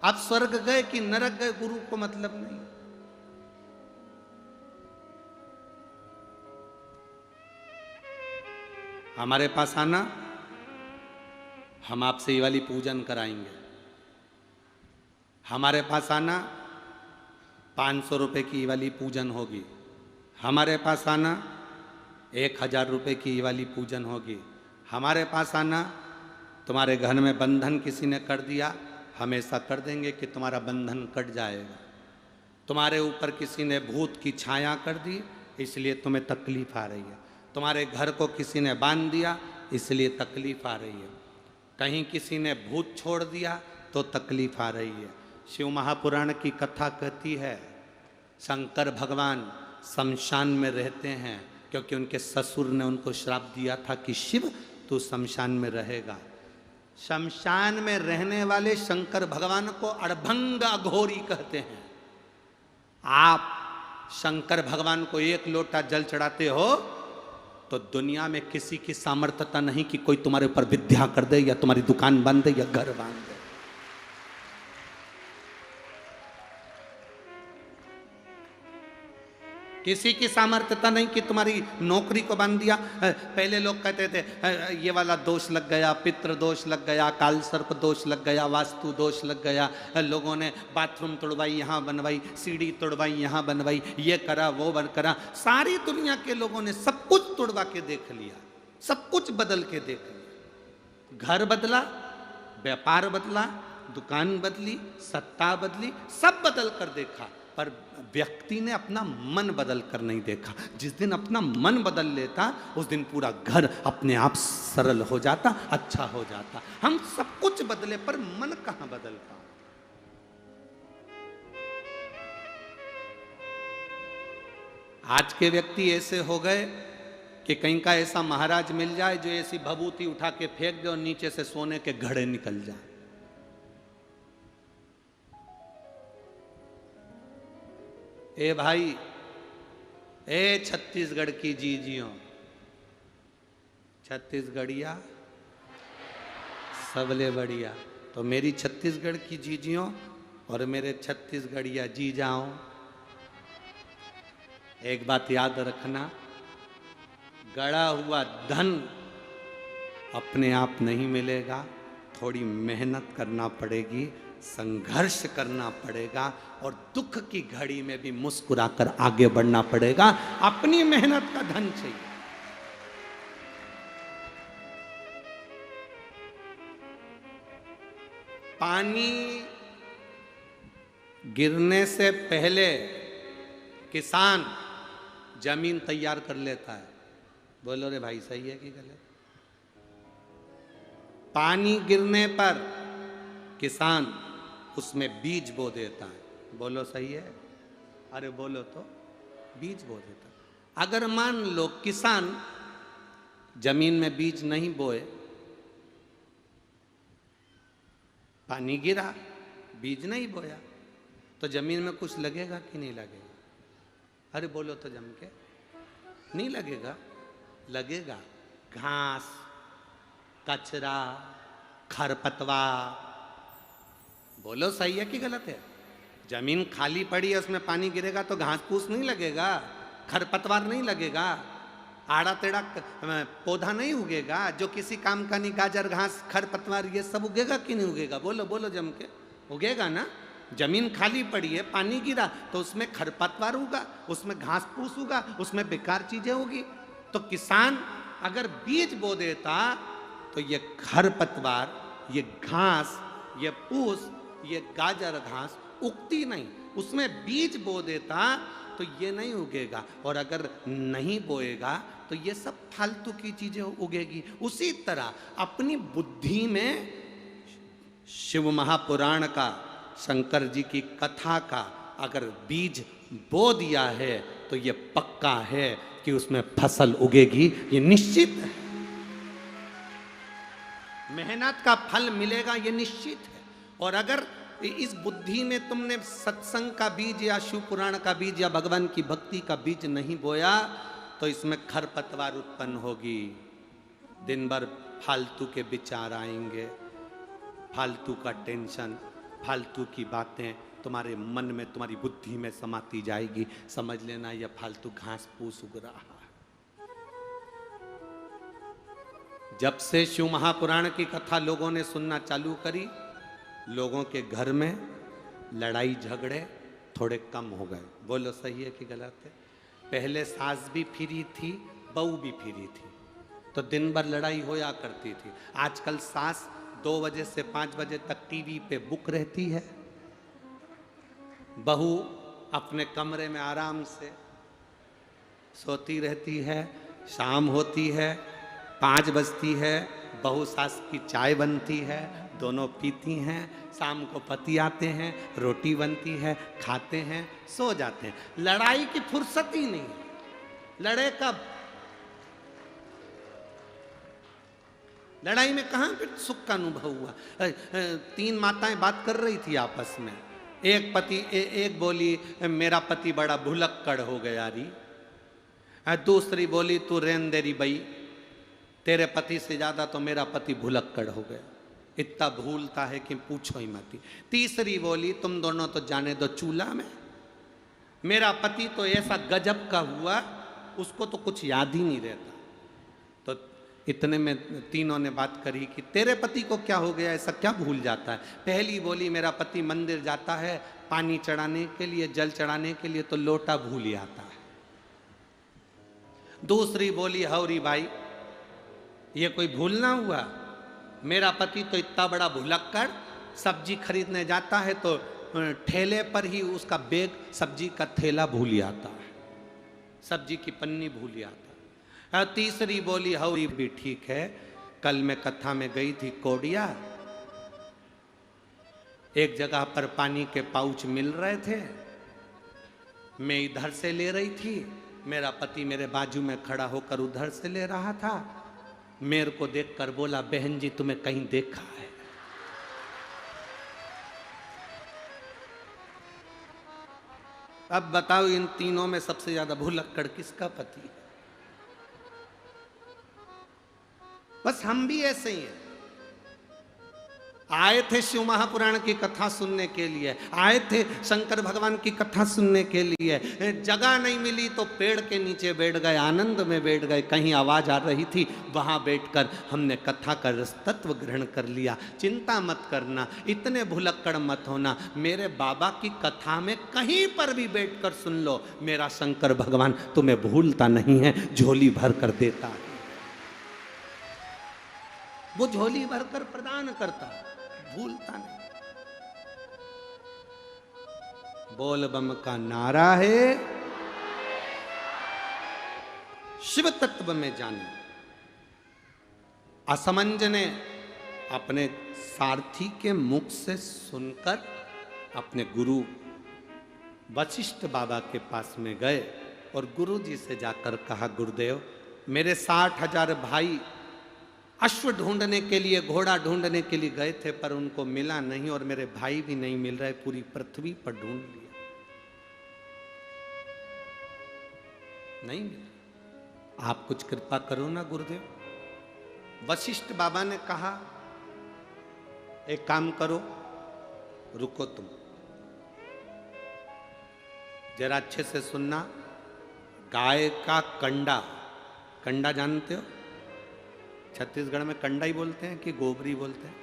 आप स्वर्ग गए कि नरक गए गुरु को मतलब नहीं। हमारे पास आना, हम आपसे ये वाली पूजन कराएंगे। हमारे पास आना, 500 रुपए की ये वाली पूजन होगी। हमारे पास आना, 1000 रुपए की ये वाली पूजन होगी। हमारे पास आना, तुम्हारे घर में बंधन किसी ने कर दिया, हम ऐसा कर देंगे कि तुम्हारा बंधन कट जाएगा। तुम्हारे ऊपर किसी ने भूत की छाया कर दी, इसलिए तुम्हें तकलीफ आ रही है। तुम्हारे घर को किसी ने बांध दिया, इसलिए तकलीफ आ रही है। कहीं किसी ने भूत छोड़ दिया तो तकलीफ आ रही है। शिव महापुराण की कथा कहती है, शंकर भगवान शमशान में रहते हैं क्योंकि उनके ससुर ने उनको श्राप दिया था कि शिव तू शमशान में रहेगा। शमशान में रहने वाले शंकर भगवान को अड़भंग अघोरी कहते हैं। आप शंकर भगवान को 1 लोटा जल चढ़ाते हो तो दुनिया में किसी की सामर्थ्यता नहीं कि कोई तुम्हारे ऊपर विद्या कर दे या तुम्हारी दुकान बंद दे या घर बांध दे। किसी की सामर्थ्यता नहीं कि तुम्हारी नौकरी को बांध दिया। पहले लोग कहते थे ये वाला दोष लग गया, पितृ दोष लग गया, काल सर्प दोष लग गया, वास्तु दोष लग गया। लोगों ने बाथरूम तोड़वाई, यहाँ बनवाई, सीढ़ी तोड़वाई, यहाँ बनवाई, ये करा वो करा। सारी दुनिया के लोगों ने सब कुछ तोड़वा के देख लिया, सब कुछ बदल के देख लिया। घर बदला, व्यापार बदला, दुकान बदली, सत्ता बदली, सब बदल कर देखा, पर व्यक्ति ने अपना मन बदल कर नहीं देखा। जिस दिन अपना मन बदल लेता उस दिन पूरा घर अपने आप सरल हो जाता, अच्छा हो जाता। हम सब कुछ बदले पर मन कहां बदलता। आज के व्यक्ति ऐसे हो गए कि कहीं का ऐसा महाराज मिल जाए जो ऐसी भभूति उठा के फेंक दे और नीचे से सोने के घड़े निकल जाए। ए भाई, ए छत्तीसगढ़ की जीजियों, छत्तीसगढ़िया सबले बढ़िया। तो मेरी छत्तीसगढ़ की जीजियों और मेरे छत्तीसगढ़िया जीजाओं, एक बात याद रखना, गड़ा हुआ धन अपने आप नहीं मिलेगा, थोड़ी मेहनत करना पड़ेगी, संघर्ष करना पड़ेगा और दुख की घड़ी में भी मुस्कुराकर आगे बढ़ना पड़ेगा। अपनी मेहनत का धन चाहिए। पानी गिरने से पहले किसान जमीन तैयार कर लेता है। बोलो रे भाई, सही है कि गलत? पानी गिरने पर किसान उसमें बीज बो देता है। बोलो सही है? अरे बोलो तो, बीज बो देता है। अगर मान लो किसान जमीन में बीज नहीं बोए, पानी गिरा, बीज नहीं बोया, तो जमीन में कुछ लगेगा कि नहीं लगेगा? अरे बोलो तो जम के, नहीं लगेगा? लगेगा। घास, कचरा, खरपतवार। बोलो सही है कि गलत है? जमीन खाली पड़ी है, उसमें पानी गिरेगा तो घास फूस नहीं लगेगा, खरपतवार नहीं लगेगा, आड़ा टेढ़ा पौधा नहीं उगेगा जो किसी काम का नहीं। गाजर, घास, खरपतवार ये सब उगेगा कि नहीं उगेगा? बोलो बोलो जम के, उगेगा ना? जमीन खाली पड़ी है, पानी गिरा तो उसमें खरपतवार उगा, उसमें घास फूस उगा, उसमें बेकार चीजें होगी। तो किसान अगर बीज बो देता तो ये खरपतवार, ये घास, ये फूस, ये गाजर घास उगती नहीं। उसमें बीज बो देता तो ये नहीं उगेगा, और अगर नहीं बोएगा तो ये सब फालतू की चीजें उगेगी। उसी तरह अपनी बुद्धि में शिव महापुराण का, शंकर जी की कथा का अगर बीज बो दिया है तो ये पक्का है कि उसमें फसल उगेगी, ये निश्चित है। मेहनत का फल मिलेगा, ये निश्चित है। और अगर इस बुद्धि में तुमने सत्संग का बीज या शिव पुराण का बीज या भगवान की भक्ति का बीज नहीं बोया तो इसमें खरपतवार उत्पन्न होगी। दिन भर फालतू के विचार आएंगे, फालतू का टेंशन, फालतू की बातें तुम्हारे मन में, तुम्हारी बुद्धि में समाती जाएगी। समझ लेना यह फालतू घास फूस उग रहा है। जब से शिव महापुराण की कथा लोगों ने सुनना चालू करी, लोगों के घर में लड़ाई झगड़े थोड़े कम हो गए। बोलो सही है कि गलत है? पहले सास भी फ्री थी, बहू भी फ्री थी, तो दिन भर लड़ाई होया करती थी। आजकल सास 2 बजे से 5 बजे तक टीवी पे बुक रहती है, बहू अपने कमरे में आराम से सोती रहती है। शाम होती है, 5 बजती है, बहू सास की चाय बनती है, दोनों पीती हैं। शाम को पति आते हैं, रोटी बनती है, खाते हैं, सो जाते हैं। लड़ाई की फुर्सत ही नहीं। लड़े कब? लड़ाई में कहां फिर सुख का अनुभव हुआ? 3 माताएं बात कर रही थी आपस में। एक बोली मेरा पति बड़ा भुलक्कड़ हो गया री। दूसरी बोली तू रेन देरी बई, तेरे पति से ज्यादा तो मेरा पति भुलक्कड़ हो गया, इतना भूलता है कि पूछो ही मत। तीसरी बोली तुम दोनों तो जाने दो चूल्हा में, मेरा पति तो ऐसा गजब का हुआ उसको तो कुछ याद ही नहीं रहता। तो इतने में तीनों ने बात करी कि तेरे पति को क्या हो गया, ऐसा क्या भूल जाता है? पहली बोली मेरा पति मंदिर जाता है पानी चढ़ाने के लिए, जल चढ़ाने के लिए, तो लोटा भूल ही आता है। दूसरी बोली हौरी भाई ये कोई भूलना हुआ, मेरा पति तो इतना बड़ा भुलक्कड़, सब्जी खरीदने जाता है तो ठेले पर ही उसका बैग, सब्जी का थैला भूल ही आता है, सब्जी की पन्नी भूल ही आता है। तीसरी बोली हौरी भी ठीक है, कल मैं कथा में गई थी कोडिया, एक जगह पर पानी के पाउच मिल रहे थे, मैं इधर से ले रही थी, मेरा पति मेरे बाजू में खड़ा होकर उधर से ले रहा था। मेरे को देखकर बोला बहन जी तुम्हें कहीं देखा है? अब बताओ इन तीनों में सबसे ज्यादा भुलक्कड़ किसका पति है? बस हम भी ऐसे ही हैं। आए थे शिव महापुराण की कथा सुनने के लिए, आए थे शंकर भगवान की कथा सुनने के लिए, जगह नहीं मिली तो पेड़ के नीचे बैठ गए, आनंद में बैठ गए। कहीं आवाज आ रही थी वहां बैठकर हमने कथा का रस तत्व ग्रहण कर लिया। चिंता मत करना, इतने भुलक्कड़ मत होना। मेरे बाबा की कथा में कहीं पर भी बैठकर सुन लो, मेरा शंकर भगवान तुम्हें भूलता नहीं है, झोली भर कर देता है। वो झोली भरकर प्रदान करता है, भूलता नहीं। बोल बम का नारा है, शिव तत्व में जाने। असमंज ने अपने सारथी के मुख से सुनकर अपने गुरु वशिष्ठ बाबा के पास में गए और गुरु जी से जाकर कहा गुरुदेव मेरे 60,000 भाई अश्व ढूंढने के लिए, घोड़ा ढूंढने के लिए गए थे पर उनको मिला नहीं, और मेरे भाई भी नहीं मिल रहे, पूरी पृथ्वी पर ढूंढ लिया, नहीं मिला, आप कुछ कृपा करो ना गुरुदेव। वशिष्ठ बाबा ने कहा एक काम करो, रुको तुम जरा अच्छे से सुनना। गाय का कंडा, कंडा जानते हो? छत्तीसगढ़ में कंडा ही बोलते हैं कि गोबरी बोलते हैं?